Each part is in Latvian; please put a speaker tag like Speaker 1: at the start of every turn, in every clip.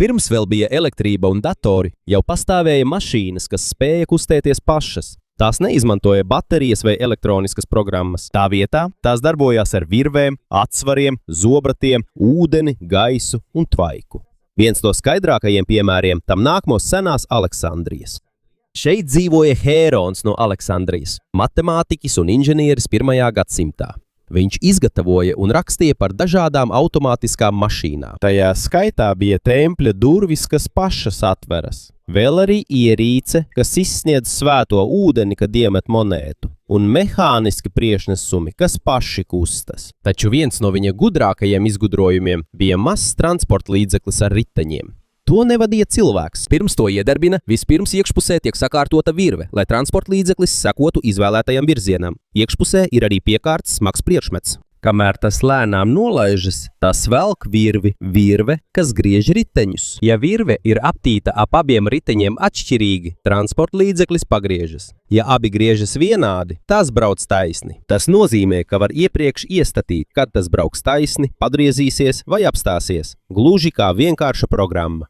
Speaker 1: Pirms vēl bija elektrība un datori, jau pastāvēja mašīnas, kas spēja kustēties pašas. Tās neizmantoja baterijas vai elektroniskas programmas. Tā vietā tās darbojās ar virvēm, atsvariem, zobratiem, ūdeni, gaisu un tvaiku. Viens no skaidrākajiem piemēriem tam nāk no senās Aleksandrijas. Šeit dzīvoja Hērons no Aleksandrijas, matemātiķis un inženieris 1. gadsimtā. Viņš izgatavoja un rakstīja par dažādām automātiskām mašīnām. Tajā skaitā bija tempļa durvis, kas pašas atveras. Vēl arī ierīce, kas izsniedz svēto ūdeni, kad iemet monētu, un mehāniski priekšnesumi, kas paši kustas. Taču viens no viņa gudrākajiem izgudrojumiem bija mazs transporta līdzeklis ar riteņiem. To nevadīja cilvēks. Pirms to iedarbina, vispirms iekšpusē tiek sakārtota virve, lai transporta līdzeklis sekotu izvēlētajam virzienam. Iekšpusē ir arī piekārts smags priekšmets. Kamēr tas lēnām nolaižas, tas velk virve, kas griež riteņus. Ja virve ir aptīta ap abiem riteņiem atšķirīgi, transporta līdzeklis pagriežas. Ja abi griežas vienādi, tas brauc taisni. Tas nozīmē, ka var iepriekš iestatīt, kad tas brauks taisni, pagriezīsies vai apstāsies, gluži kā vienkārša programma.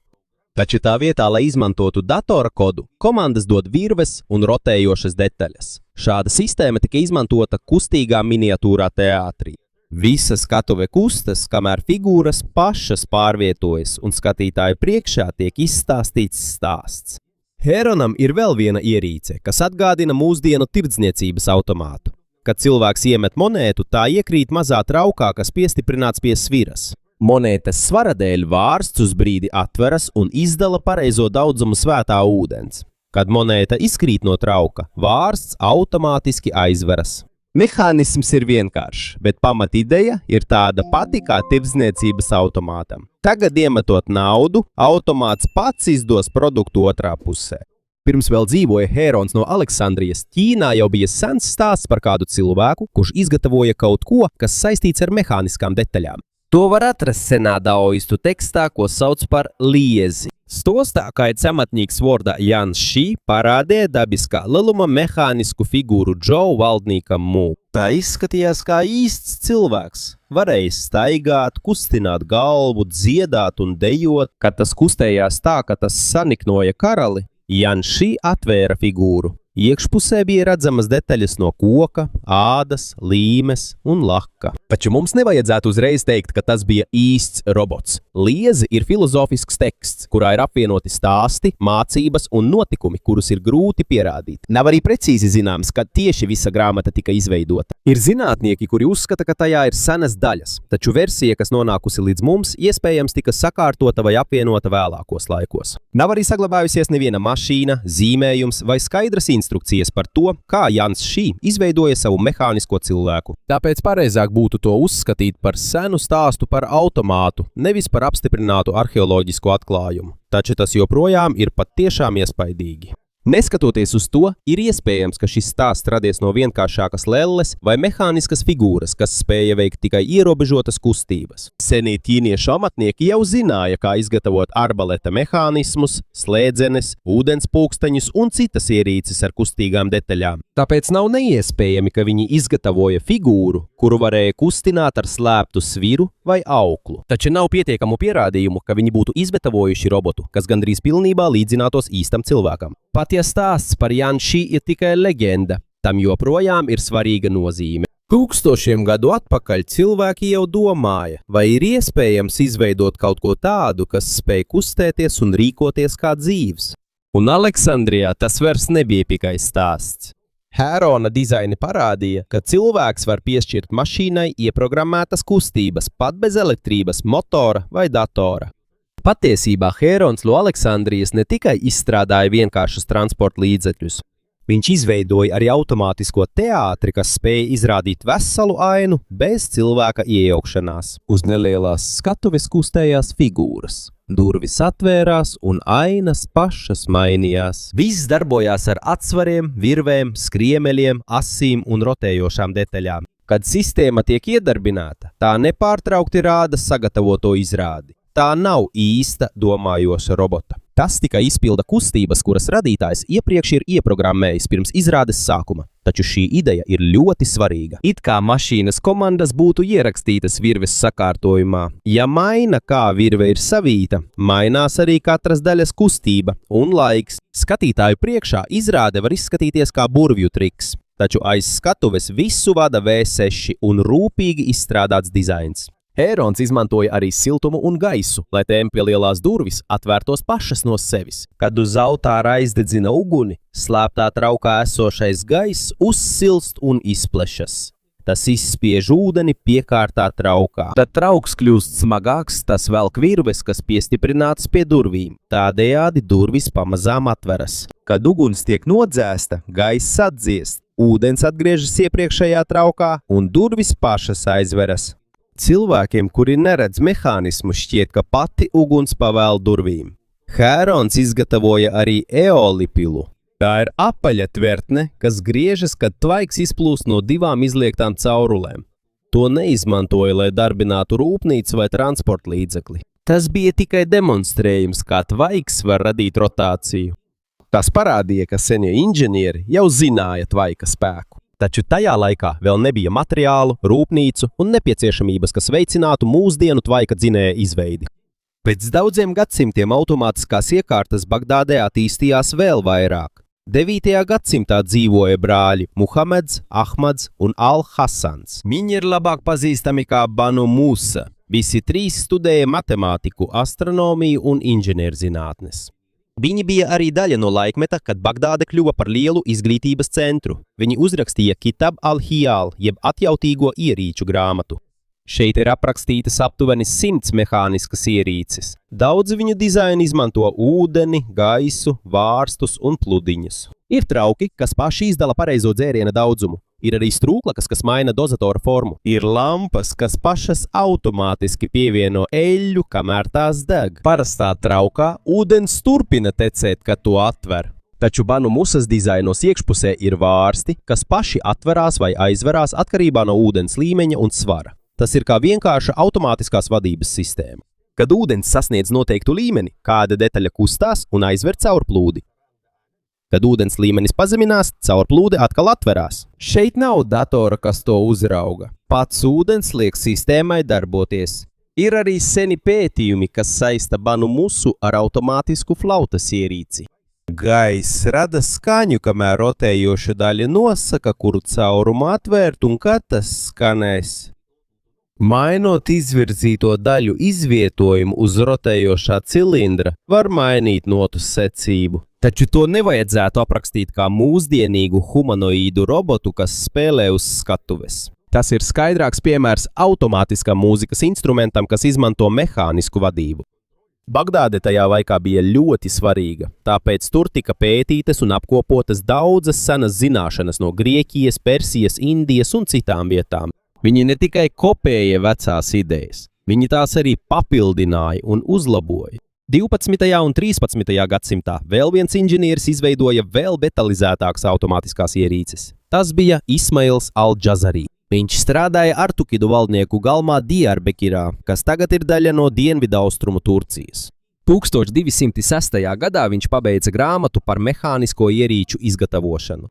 Speaker 1: Taču tā vietā, lai izmantotu datora kodu, komandas dod virves un rotējošas detaļas. Šāda sistēma tika izmantota kustīgā miniatūrā teātrī. Visa skatuve kustas, kamēr figūras pašas pārvietojas un skatītāju priekšā tiek izstāstīts stāsts. Hēronam ir vēl viena ierīce, kas atgādina mūsdienu tirdzniecības automātu. Kad cilvēks iemet monētu, tā iekrīt mazā traukā, kas piestiprināts pie sviras. Monētas svara dēļ vārsts uz brīdi atveras un izdala pareizo daudzumu svētā ūdens. Kad monēta izkrīt no trauka, vārsts automātiski aizveras. Mehānisms ir vienkāršs, bet pamatideja ir tāda pati kā tirdzniecības automātam. Tagad iemetot naudu, automāts pats izdos produktu otrā pusē. Pirms vēl dzīvoja Hērons no Aleksandrijas, Ķīnā jau bija sens stāsts par kādu cilvēku, kurš izgatavoja kaut ko, kas saistīts ar mehāniskām detaļām. To var atrast senā daoistu tekstā, ko sauc par liezi. Stostā kāds amatnieks vārdā Jans Šī parādīja dabiskā lieluma mehānisku figūru Džou valdniekam Mū. Tā izskatījās kā īsts cilvēks. Varēja staigāt, kustināt galvu, dziedāt un dejot. Kad tas kustējās tā, ka tas saniknoja karali, Jans Šī atvēra figūru. Iekšpusē bija redzamas detaļas no koka, ādas, līmes un laka. Taču mums nevajadzētu uzreiz teikt, ka tas bija īsts robots. Liezi ir filozofisks teksts, kurā ir apvienoti stāsti, mācības un notikumi, kurus ir grūti pierādīt. Nav arī precīzi zināms, kad tieši visa grāmata tika izveidota. Ir zinātnieki, kuri uzskata, ka tajā ir senas daļas, taču versija, kas nonākusi līdz mums, iespējams tika sakārtota vai apvienota vēlākos laikos. Nav arī saglabājusies neviena mašīna, zīmējums vai skaidras instrukcijas par to, kā Jans Šī izveidoja savu mehānisko cilvēku. Tāpēc pareizāk būtu to uzskatīt par senu stāstu par automātu, nevis par apstiprinātu arheoloģisku atklājumu. Taču tas joprojām ir patiešām iespaidīgi. Neskatoties uz to, ir iespējams, ka šis stāsts radies no vienkāršākas lelles vai mehāniskas figūras, kas spēja veikt tikai ierobežotas kustības. Senie ķīniešu amatnieki jau zināja, kā izgatavot arbaleta mehānismus, slēdzenes, ūdenspulksteņus un citas ierīces ar kustīgām detaļām. Tāpēc nav neiespējami, ka viņi izgatavoja figūru, kuru varēja kustināt ar slēptu sviru vai auklu. Taču nav pietiekamu pierādījumu, ka viņi būtu izgatavojuši robotu, kas gandrīz pilnībā līdzinātos īstam cilvēkam. Pat ja stāsts par Jans Šī ir tikai leģenda, tam joprojām ir svarīga nozīme. Tūkstošiem gadu atpakaļ cilvēki jau domāja, vai ir iespējams izveidot kaut ko tādu, kas spēj kustēties un rīkoties kā dzīves. Un Aleksandrijā tas vairs nebija tikai stāsts. Hērona dizaini parādīja, ka cilvēks var piešķirt mašīnai ieprogrammētas kustības pat bez elektrības, motora vai datora. Patiesībā Hērons no Aleksandrijas ne tikai izstrādāja vienkāršus transporta līdzekļus. Viņš izveidoja arī automātisko teātri, kas spēja izrādīt veselu ainu bez cilvēka iejaukšanās. Uz nelielās skatuves kustējās figūras. Durvis atvērās un ainas pašas mainījās. Viss darbojās ar atsvariem, virvēm, skriemeļiem, asīm un rotējošām detaļām. Kad sistēma tiek iedarbināta, tā nepārtraukti rāda sagatavoto izrādi. Tā nav īsta domājoša robota. Tas tikai izpilda kustības, kuras radītājs iepriekš ir ieprogrammējis pirms izrādes sākuma. Taču šī ideja ir ļoti svarīga. It kā mašīnas komandas būtu ierakstītas virves sakārtojumā. Ja maina, kā virve ir savīta, mainās arī katras daļas kustība un laiks. Skatītāju priekšā izrāde var izskatīties kā burvju triks, taču aiz skatuves visu vada V6 un rūpīgi izstrādāts dizains. Ērons izmantoja arī siltumu un gaisu, lai tempja lielās durvis atvērtos pašas no sevis. Kad uz autāra aizdedzina uguni, slēptā traukā esošais gaiss uzsilst un izplešas. Tas izspiež ūdeni piekārtā traukā. Tad trauks kļūst smagāks, tas velk virves, kas piestiprinātas pie durvīm. Tādējādi durvis pamazām atveras. Kad uguns tiek nodzēsta, gaiss atdziest, ūdens atgriežas iepriekšējā traukā un durvis pašas aizveras. Cilvēkiem, kuri neredz mehānismu, šķiet, ka pati uguns pavēl durvīm. Hērons izgatavoja arī eolipilu. Tā ir apaļa tvertne, kas griežas, kad tvaiks izplūst no divām izliektām caurulēm. To neizmantoja, lai darbinātu rūpnīcu vai transporta līdzekli. Tas bija tikai demonstrējums, kā tvaiks var radīt rotāciju. Tas parādīja, ka senie inženieri jau zināja tvaika spēku. Taču tajā laikā vēl nebija materiālu, rūpnīcu un nepieciešamības, kas veicinātu mūsdienu tvaika dzinēja izveidi. Pēc daudziem gadsimtiem automātiskās iekārtas Bagdādē attīstījās vēl vairāk. 9. gadsimtā dzīvoja brāļi Muhameds, Ahmads un Al-Hasans. Viņi ir labāk pazīstami kā Banu Musa. Visi trīs studēja matemātiku, astronomiju un inženierzinātnes. Viņi bija arī daļa no laikmeta, kad Bagdāde kļuva par lielu izglītības centru. Viņi uzrakstīja Kitab al-Hijal, jeb atjautīgo ierīču grāmatu. Šeit ir aprakstītas aptuveni 100 mehāniskas ierīces. Daudzi viņu dizaini izmanto ūdeni, gaisu, vārstus un pludiņus. Ir trauki, kas paši izdala pareizo dzēriena daudzumu. Ir arī strūklakas, kas maina dozatora formu. Ir lampas, kas pašas automātiski pievieno eļļu, kamēr tās deg. Parastā traukā ūdens turpina tecēt, kad to atver. Taču Banu Musas dizainos iekšpusē ir vārsti, kas paši atverās vai aizverās atkarībā no ūdens līmeņa un svara. Tas ir kā vienkārša automātiskās vadības sistēma. Kad ūdens sasniedz noteiktu līmeni, kāda detaļa kustās un aizver caurplūdi. Kad ūdens līmenis pazeminās, caurplūde atkal atverās. Šeit nav datora, kas to uzrauga. Pats ūdens liek sistēmai darboties. Ir arī seni pētījumi, kas saista Banu Musu ar automātisku flautas ierīci. Gaiss rada skaņu, kamēr rotējoša daļa nosaka, kuru caurumu atvērt un kad tas skanēs. Mainot izvirzīto daļu izvietojumu uz rotējošā cilindra, var mainīt notu secību. Taču to nevajadzētu aprakstīt kā mūsdienīgu humanoīdu robotu, kas spēlē uz skatuves. Tas ir skaidrāks piemērs automātiskam mūzikas instrumentam, kas izmanto mehānisku vadību. Bagdāde tajā laikā bija ļoti svarīga, tāpēc tur tika pētītas un apkopotas daudzas senas zināšanas no Grieķijas, Persijas, Indijas un citām vietām. Viņi ne tikai kopēja vecās idejas, viņi tās arī papildināja un uzlaboja. 12. un 13. gadsimtā vēl viens inženieris izveidoja vēl detalizētākas automātiskās ierīces. Tas bija Ismails al-Džazari. Viņš strādāja Artukidu valdnieku galmā Diyarbekirā, kas tagad ir daļa no dienvidaustrumu Turcijas. 1206. gadā viņš pabeidza grāmatu par mehānisko ierīču izgatavošanu.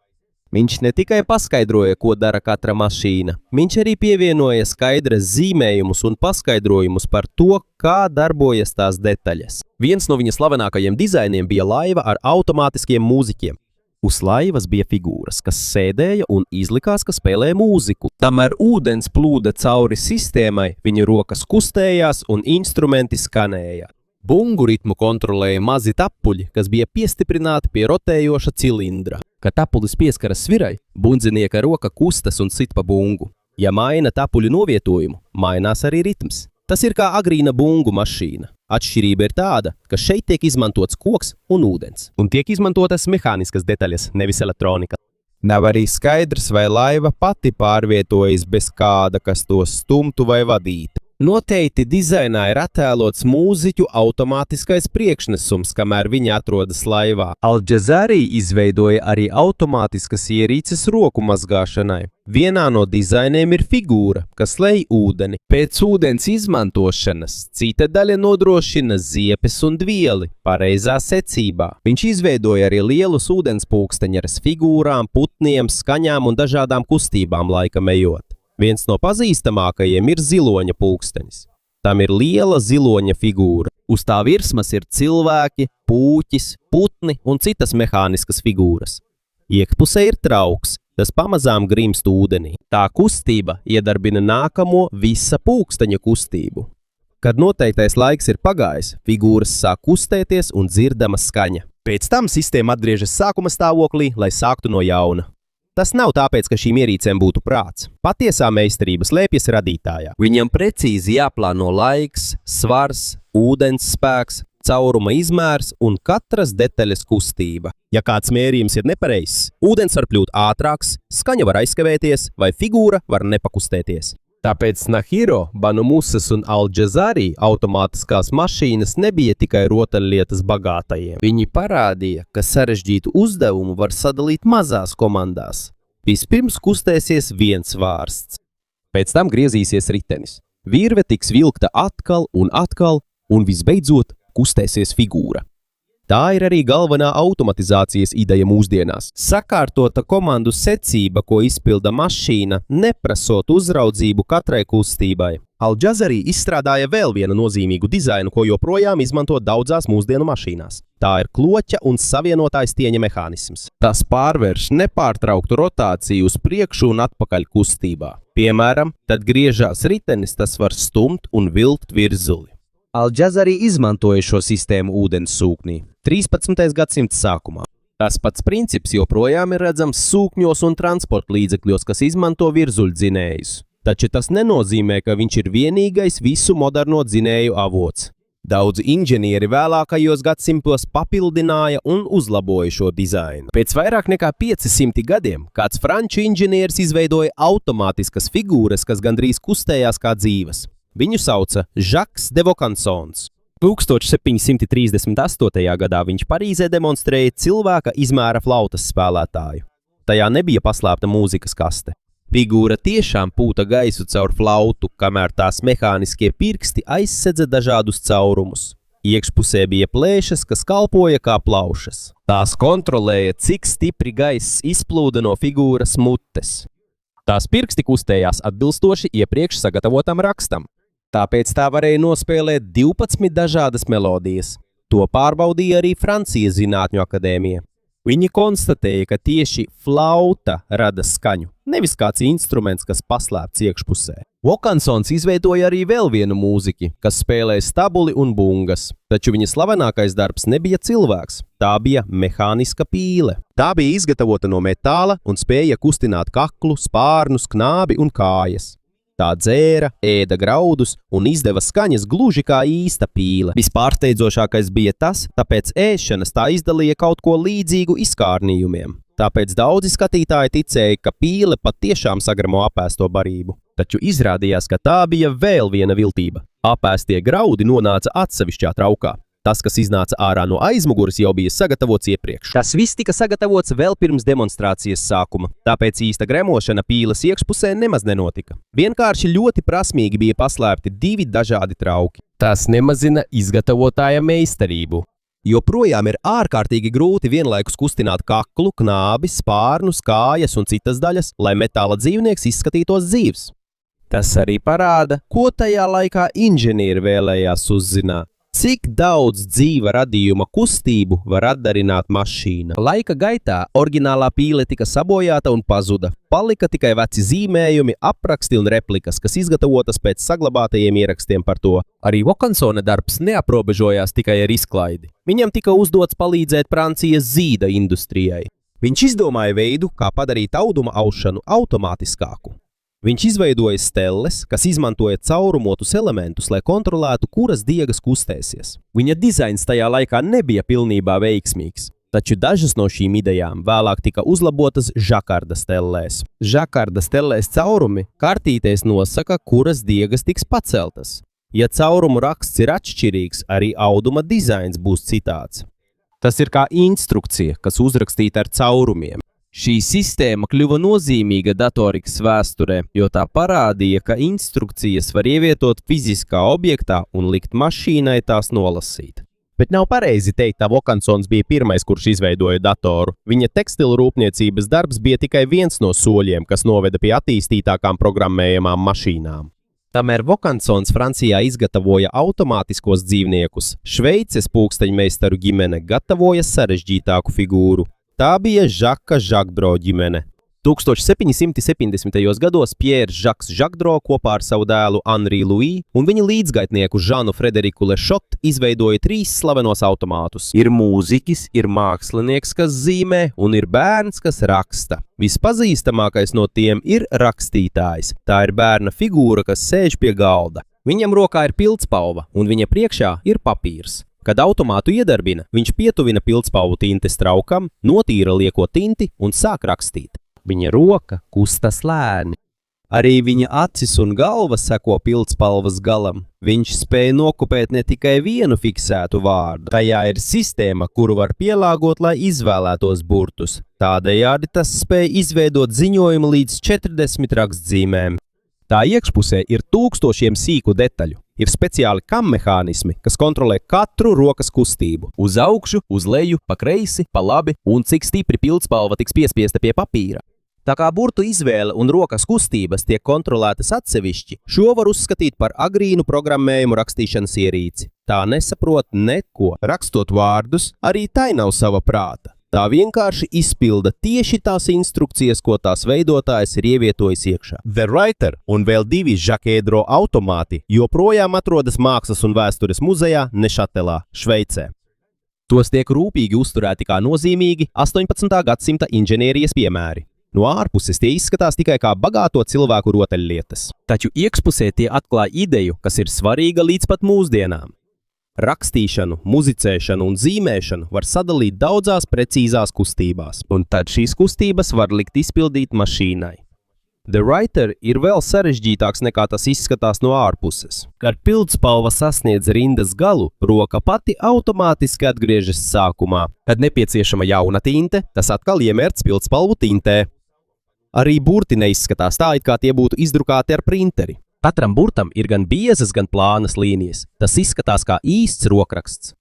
Speaker 1: Viņš ne tikai paskaidroja, ko dara katra mašīna, viņš arī pievienoja skaidras zīmējumus un paskaidrojumus par to, kā darbojas tās detaļas. Viens no viņa slavenākajiem dizainiem bija laiva ar automātiskiem mūziķiem. Uz laivas bija figūras, kas sēdēja un izlikās, ka spēlē mūziku. Tamēr ūdens plūda cauri sistēmai, viņa rokas kustējās un instrumenti skanēja. Bungu ritmu kontrolēja mazi tapuļi, kas bija piestiprināti pie rotējoša cilindra. Kad tapulis pieskaras svirai, bundzinieka roka kustas un sit pa bungu. Ja maina tapuļu novietojumu, mainās arī ritms. Tas ir kā agrīna bungu mašīna. Atšķirība ir tāda, ka šeit tiek izmantots koks un ūdens, un tiek izmantotas mehāniskas detaļas, nevis elektronika. Nav arī skaidrs, vai laiva pati pārvietojas bez kāda, kas to stumtu vai vadītu. Noteikti dizainā ir attēlots mūziķu automātiskais priekšnesums, kamēr viņi atrodas laivā.
Speaker 2: Al-Jazari izveidoja arī automātiskas ierīces roku mazgāšanai. Vienā no dizainiem ir figūra, kas lej ūdeni.
Speaker 1: Pēc ūdens izmantošanas cita daļa nodrošina ziepes un dvieli pareizā secībā.
Speaker 2: Viņš izveidoja arī lielus ūdenspulksteņus figūrām, putniem, skaņām un dažādām kustībām laikam ejot.
Speaker 1: Viens no pazīstamākajiem ir ziloņa pulkstenis. Tam ir liela ziloņa figūra.
Speaker 2: Uz tā virsmas ir cilvēki, pūķis, putni un citas mehāniskas figūras.
Speaker 1: Iekšpusē ir trauks, tas pamazām grimst ūdenī.
Speaker 2: Tā kustība iedarbina nākamo visa pulksteņa kustību.
Speaker 1: Kad noteiktais laiks ir pagājis, figūras sāk kustēties un dzirdama skaņa.
Speaker 2: Pēc tam sistēma atgriežas sākuma stāvoklī, lai sāktu no jauna.
Speaker 1: Tas nav tāpēc, ka šīm ierīcēm būtu prāts. Patiesā meistarība slēpjas radītājā.
Speaker 2: Viņam precīzi jāplāno laiks, svars, ūdens spēks, cauruma izmērs un katras detaļas kustība.
Speaker 1: Ja kāds mērījums ir nepareizs, ūdens var kļūt ātrāks, skaņa var aizkavēties vai figūra var nepakustēties. Tāpēc Nahiro, Banu Musas un Al-Jazari automātiskās mašīnas nebija tikai rotaļlietas bagātajiem.
Speaker 2: Viņi parādīja, ka sarežģītu uzdevumu var sadalīt mazās komandās.
Speaker 1: Vispirms kustēsies viens vārsts.
Speaker 2: Pēc tam griezīsies ritenis. Virve tiks vilkta atkal, un visbeidzot kustēsies figūra.
Speaker 1: Tā ir arī galvenā automatizācijas ideja mūsdienās. Sakārtota komandu secība, ko izpilda mašīna, neprasot uzraudzību katrai kustībai. Al-Jazari izstrādāja vēl vienu nozīmīgu dizainu, ko joprojām izmanto daudzās mūsdienu mašīnās. Tā ir kloķa un savienotājs tieņa mehānisms. Tas pārvērš nepārtrauktu rotāciju uz priekšu un atpakaļ kustībā. Piemēram, tad griežās ritenis, tas var stumt un vilkt virzuli.
Speaker 2: Al-Jazari izmantoja šo sistēmu ūdens sūknī 13. gadsimta sākumā.
Speaker 1: Tas pats princips joprojām ir redzams sūkņos un transporta līdzekļos, kas izmanto virzuļdzinējus. Taču tas nenozīmē, ka viņš ir vienīgais visu moderno dzinēju avots. Daudzi inženieri vēlākajos gadsimtos papildināja un uzlaboja šo dizainu. Pēc vairāk nekā 500 gadiem kāds franču inženieris izveidoja automātiskas figūras, kas gandrīz kustējās kā dzīves. Viņu sauca Žaks de Vaucansons. 1738. gadā viņš Parīzē demonstrēja cilvēka izmēra flautas spēlētāju. Tajā nebija paslēpta mūzikas kaste. Figūra tiešām pūta gaisu caur flautu, kamēr tās mehāniskie pirksti aizsedza dažādus caurumus. Iekšpusē bija plēšas, kas kalpoja kā plaušas. Tās kontrolēja, cik stipri gaiss izplūda no figūras mutes. Tās pirksti kustējās atbilstoši iepriekš sagatavotam rakstam. Tāpēc tā varēja nospēlēt 12 dažādas melodijas. To pārbaudīja arī Francijas Zinātņu akadēmija. Viņi konstatēja, ka tieši flauta rada skaņu, nevis kāds instruments, kas paslēpts iekšpusē. Vaucansons izveidoja arī vēl vienu mūziķi, kas spēlēja stabuli un bungas, taču viņa slavenākais darbs nebija cilvēks, tā bija mehāniska pīle. Tā bija izgatavota no metāla un spēja kustināt kaklu, spārnus, knābi un kājas. Tā dzēra, ēda graudus un izdeva skaņas gluži kā īsta pīle. Vispārsteidzošākais bija tas, tāpēc ēšanas tā izdalīja kaut ko līdzīgu izkārnījumiem. Tāpēc daudzi skatītāji ticēja, ka pīle patiešām sagramo apēsto barību. Taču izrādījās, ka tā bija vēl viena viltība. Apēstie graudi nonāca atsevišķā traukā. Tas, kas iznāca ārā no aizmugures, jau bija sagatavots iepriekš. Tas viss tika sagatavots vēl pirms demonstrācijas sākuma, tāpēc īsta gremošana pīles iekšpusē nemaz nenotika. Vienkārši ļoti prasmīgi bija paslēpti divi dažādi trauki. Tas nemazina izgatavotāja meistarību. Joprojām ir ārkārtīgi grūti vienlaikus kustināt kaklu, knābi, spārnus, kājas un citas daļas, lai metāla dzīvnieks izskatītos dzīvs. Tas arī parāda, ko tajā laikā inženieri vēlējās uzzināt. Cik daudz dzīva radījuma kustību var atdarināt mašīna? Laika gaitā oriģinālā pīle tika sabojāta un pazuda. Palika tikai veci zīmējumi, apraksti un replikas, kas izgatavotas pēc saglabātajiem ierakstiem par to. Arī Vaucansona darbs neaprobežojās tikai ar izklaidi. Viņam tika uzdots palīdzēt Francijas zīda industrijai. Viņš izdomāja veidu, kā padarīt auduma aušanu automātiskāku. Viņš izveidoja stelles, kas izmantoja caurumotus elementus, lai kontrolētu, kuras diegas kustēsies. Viņa dizains tajā laikā nebija pilnībā veiksmīgs. Taču dažas no šīm idejām vēlāk tika uzlabotas žakarda stellēs. Žakarda stellēs caurumi kartītēs nosaka, kuras diegas tiks paceltas. Ja caurumu raksts ir atšķirīgs, arī auduma dizains būs citāds. Tas ir kā instrukcija, kas uzrakstīta ar caurumiem. Šī sistēma kļuva nozīmīga datorikas vēsturē, jo tā parādīja, ka instrukcijas var ievietot fiziskā objektā un likt mašīnai tās nolasīt. Bet nav pareizi teikt, ka Vokansons bija pirmais, kurš izveidoja datoru. Viņa tekstilu rūpniecības darbs bija tikai viens no soļiem, kas noveda pie attīstītākām programmējamām mašīnām. Tomēr Vokansons Francijā izgatavoja automātiskos dzīvniekus. Šveices pulksteņmeistaru ģimene gatavoja sarežģītāku figūru. Tā bija Žaka Žakdro ģimene. 1770. gados Pierre Žaks Žakdro kopā ar savu dēlu Henri Louis un viņa līdzgaitnieku Žanu Frederiku Lešotu izveidoja 3 slavenos automātus. Ir mūziķis, ir mākslinieks, kas zīmē, un ir bērns, kas raksta. Vispazīstamākais no tiem ir rakstītājs. Tā ir bērna figūra, kas sēž pie galda. Viņam rokā ir pildspalva, un viņa priekšā ir papīrs. Kad automātu iedarbina, viņš pietuvina pildspalvu tintes traukam, notīra lieko tinti un sāk rakstīt. Viņa roka kustas lēni. Arī viņa acis un galva seko pildspalvas galam. Viņš spēja nokopēt ne tikai vienu fiksētu vārdu. Tajā ir sistēma, kuru var pielāgot, lai izvēlētos burtus. Tādējādi tas spēja izveidot ziņojumu līdz 40 rakstzīmēm. Tā iekšpusē ir tūkstošiem sīku detaļu. Ir speciāli kammehānismi, kas kontrolē katru rokas kustību. Uz augšu, uz leju, pa kreisi, pa labi un cik stipri pildspalva tiks piespiesta pie papīra. Tā kā burtu izvēle un rokas kustības tiek kontrolētas atsevišķi, šo var uzskatīt par agrīnu programmējumu rakstīšanas ierīci. Tā nesaprot neko. Rakstot vārdus, arī tai nav sava prāta. Tā vienkārši izpilda tieši tās instrukcijas, ko tās veidotājs ir ievietojis iekšā. The Writer un vēl 2 Žakedro automāti joprojām atrodas Mākslas un vēstures muzejā Nešatelā, Šveicē. Tos tiek rūpīgi uzturēti kā nozīmīgi 18. gadsimta inženierijas piemēri. No ārpuses tie izskatās tikai kā bagāto cilvēku rotaļlietas. Taču iekšpusē tie atklāja ideju, kas ir svarīga līdz pat mūsdienām. Rakstīšanu, muzicēšanu un zīmēšanu var sadalīt daudzās precīzās kustībās, un tad šīs kustības var likt izpildīt mašīnai. The Writer ir vēl sarežģītāks nekā tas izskatās no ārpuses. Kad pildspalva sasniedz rindas galu, roka pati automātiski atgriežas sākumā. Kad nepieciešama jauna tinte, tas atkal iemērts pildspalvu tintē. Arī burti neizskatās tā, it kā tie būtu izdrukāti ar printeri. Katram burtam ir gan biezas, gan plānas līnijas. Tas izskatās kā īsts rokraksts.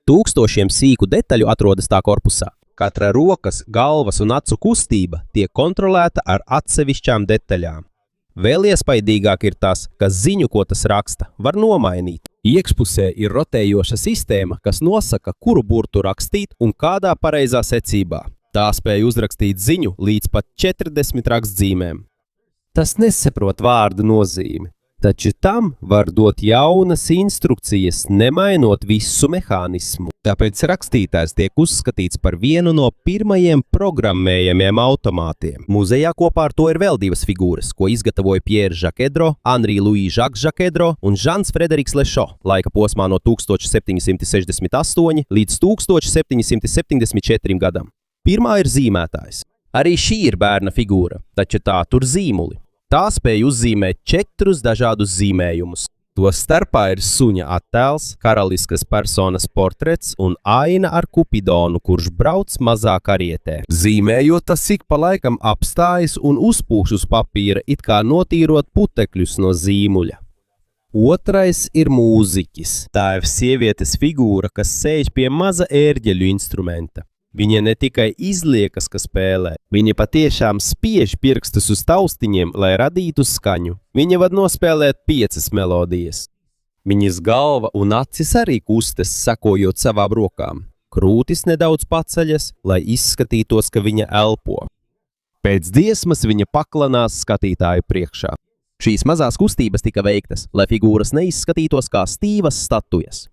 Speaker 1: Tūkstošiem sīku detaļu atrodas tā korpusā. Katra rokas, galvas un acu kustība tiek kontrolēta ar atsevišķām detaļām. Vēl iespaidīgāk ir tas, ka ziņu, ko tas raksta, var nomainīt. Iekšpusē ir rotējoša sistēma, kas nosaka, kuru burtu rakstīt un kādā pareizā secībā. Tā spēja uzrakstīt ziņu līdz pat 40 rakstzīmēm. Tas nesaprot vārdu nozīmi, taču tam var dot jaunas instrukcijas, nemainot visu mehānismu. Tāpēc rakstītājs tiek uzskatīts par vienu no pirmajiem programmējamiem automātiem. Muzejā kopā ar to ir vēl 2 figūras, ko izgatavoja Pierre Žakedro, Henri Louis Žaks Žakedro un Žans Frederiks Lešots laika posmā no 1768 līdz 1774 gadam. Pirmā ir zīmētājs. Arī šī ir bērna figūra, taču tā tur zīmuli. Tā spēja uzzīmēt 4 dažādus zīmējumus. To starpā ir suņa attēls, karaliskas personas portrets un aina ar kupidonu, kurš brauc mazā karietē. Zīmējot, tas ik pa laikam apstājas un uzpūš uz papīra, it kā notīrot putekļus no zīmuļa. Otrais ir mūziķis. Tā ir sievietes figūra, kas sēž pie maza ērģeļu instrumenta. Viņa ne tikai izliekas, ka spēlē, viņa patiešām spiež pirkstus uz taustiņiem, lai radītu skaņu. Viņa var nospēlēt 5 melodijas. Viņas galva un acis arī kustas, sakojot savām rokām. Krūtis nedaudz paceļas, lai izskatītos, ka viņa elpo. Pēc dziesmas viņa paklanās skatītāju priekšā. Šīs mazās kustības tika veiktas, lai figūras neizskatītos kā stīvas statujas.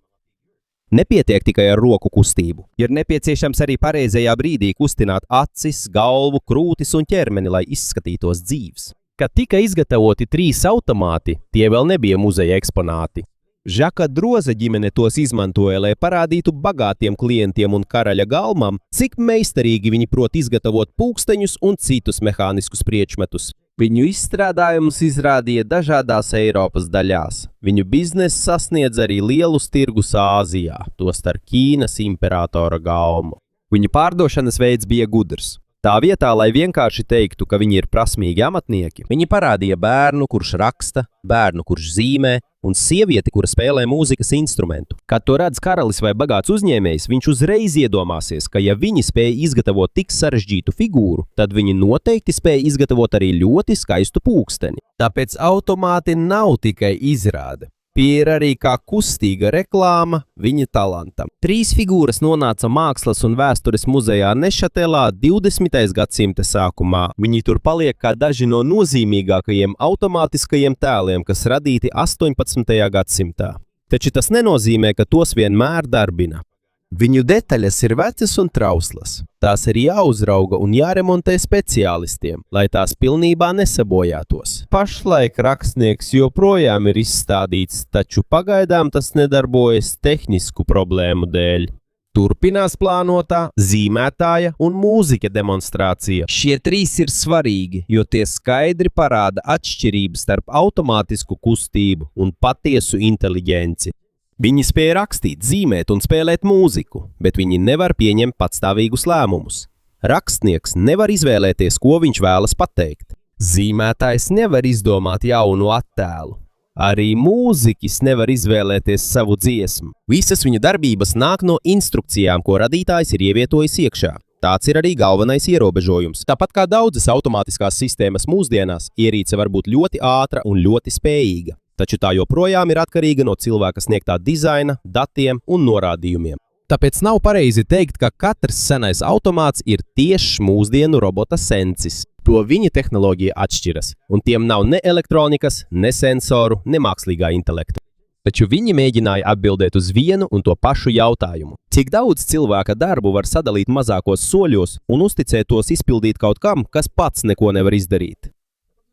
Speaker 1: Nepietiek tikai ar roku kustību. Ir nepieciešams arī pareizajā brīdī kustināt acis, galvu, krūtis un ķermeni, lai izskatītos dzīvs. Kad tika izgatavoti 3 automāti, tie vēl nebija muzeja eksponāti. Žaka Droza ģimene tos izmantoja, lai parādītu bagātiem klientiem un karaļa galmam, cik meistarīgi viņi prot izgatavot pulksteņus un citus mehāniskus priekšmetus. Viņu izstrādājumus izrādīja dažādās Eiropas daļās. Viņu bizness sasniedz arī lielus tirgus Āzijā, tostarp Ķīnas imperatora galmu. Viņu pārdošanas veids bija gudrs. Tā vietā, lai vienkārši teiktu, ka viņi ir prasmīgi amatnieki, viņi parādīja bērnu, kurš raksta, bērnu, kurš zīmē, un sievieti, kura spēlē mūzikas instrumentu. Kad to redz karalis vai bagāts uzņēmējs, viņš uzreiz iedomāsies, ka ja viņi spēja izgatavot tik sarežģītu figūru, tad viņi noteikti spēja izgatavot arī ļoti skaistu pulksteni. Tāpēc automāti nav tikai izrāde. Tie ir arī kā kustīga reklāma viņa talantam. 3 figūras nonāca Mākslas un vēstures muzejā Nešatelā 20. gadsimta sākumā. Viņi tur paliek kā daži no nozīmīgākajiem automātiskajiem tēliem, kas radīti 18. gadsimtā. Taču tas nenozīmē, ka tos vienmēr darbina. Viņu detaļas ir vecas un trauslas. Tās ir jāuzrauga un jāremontē speciālistiem, lai tās pilnībā nesabojātos. Pašlaik rakstnieks joprojām ir izstādīts, taču pagaidām tas nedarbojas tehnisku problēmu dēļ. Turpinās plānotā, zīmētāja un mūzika demonstrācija. Šie 3 ir svarīgi, jo tie skaidri parāda atšķirības starp automātisku kustību un patiesu inteliģenci. Viņi spēja rakstīt, zīmēt un spēlēt mūziku, bet viņi nevar pieņemt patstāvīgus lēmumus. Rakstnieks nevar izvēlēties, ko viņš vēlas pateikt. Zīmētājs nevar izdomāt jaunu attēlu. Arī mūziķis nevar izvēlēties savu dziesmu. Visas viņa darbības nāk no instrukcijām, ko radītājs ir ievietojis iekšā. Tāds ir arī galvenais ierobežojums. Tāpat kā daudzas automātiskās sistēmas mūsdienās, ierīce var būt ļoti ātra un ļoti spējīga. Taču tā joprojām ir atkarīga no cilvēka sniegtā dizaina, datiem un norādījumiem. Tāpēc nav pareizi teikt, ka katrs senais automāts ir tieši mūsdienu robota sensis. To viņa tehnoloģija atšķiras, un tiem nav ne elektronikas, ne sensoru, ne mākslīgā intelekta. Taču viņi mēģināja atbildēt uz vienu un to pašu jautājumu. Cik daudz cilvēka darbu var sadalīt mazākos soļos un uzticēt tos izpildīt kaut kam, kas pats neko nevar izdarīt?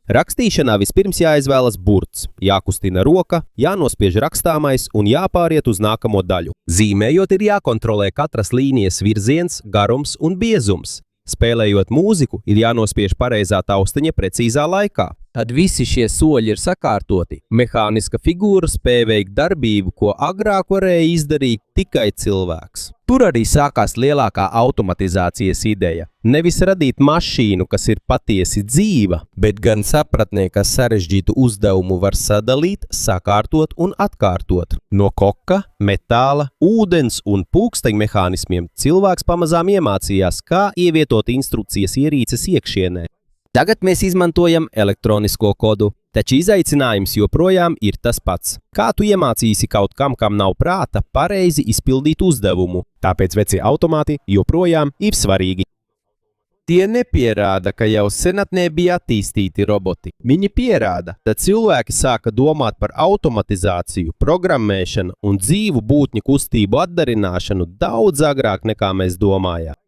Speaker 1: Rakstīšanā vispirms jāizvēlas burts, jākustina roka, jānospiež rakstāmais un jāpāriet uz nākamo daļu. Zīmējot ir jākontrolē katras līnijas virziens, garums un biezums. Spēlējot mūziku, ir jānospiež pareizā taustiņa precīzā laikā. Tad visi šie soļi ir sakārtoti. Mehāniska figūra spēja veikt darbību, ko agrāk varēja izdarīt tikai cilvēks. Tur arī sākās lielākā automatizācijas ideja. Nevis radīt mašīnu, kas ir patiesi dzīva, bet gan sapratnē, ka sarežģītu uzdevumu var sadalīt, sakārtot un atkārtot. No koka, metāla, ūdens un pulksteņmehānismiem cilvēks pamazām iemācījās, kā ievietot instrukcijas ierīces iekšienē. Tagad mēs izmantojam elektronisko kodu, taču izaicinājums joprojām ir tas pats. Kā tu iemācīsi kaut kam nav prāta, pareizi izpildīt uzdevumu? Tāpēc vecie automāti joprojām ir svarīgi. Tie nepierāda, ka jau senatnē bija attīstīti roboti. Viņi pierāda, ka cilvēki sāka domāt par automatizāciju, programmēšanu un dzīvu būtņu kustību atdarināšanu daudz agrāk nekā mēs domājām.